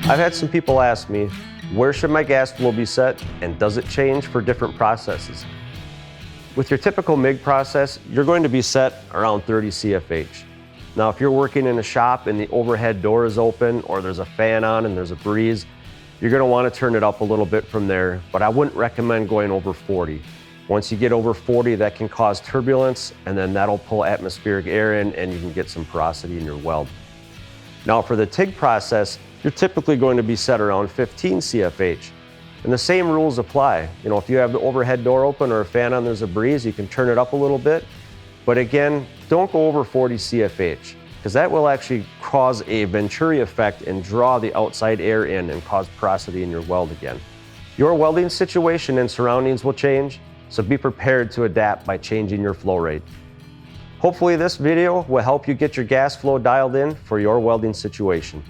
I've had some people ask me, where should my gas flow be set and does it change for different processes? With your typical MIG process, you're going to be set around 30 CFH. Now, if you're working in a shop and the overhead door is open or there's a fan on and there's a breeze, you're going to want to turn it up a little bit from there, but I wouldn't recommend going over 40. Once you get over 40, that can cause turbulence, and then that'll pull atmospheric air in and you can get some porosity in your weld. Now, for the TIG process, you're typically going to be set around 15 CFH. And the same rules apply. You know, if you have the overhead door open or a fan on, there's a breeze, you can turn it up a little bit. But again, don't go over 40 CFH, because that will actually cause a Venturi effect and draw the outside air in and cause porosity in your weld again. Your welding situation and surroundings will change, so be prepared to adapt by changing your flow rate. Hopefully this video will help you get your gas flow dialed in for your welding situation.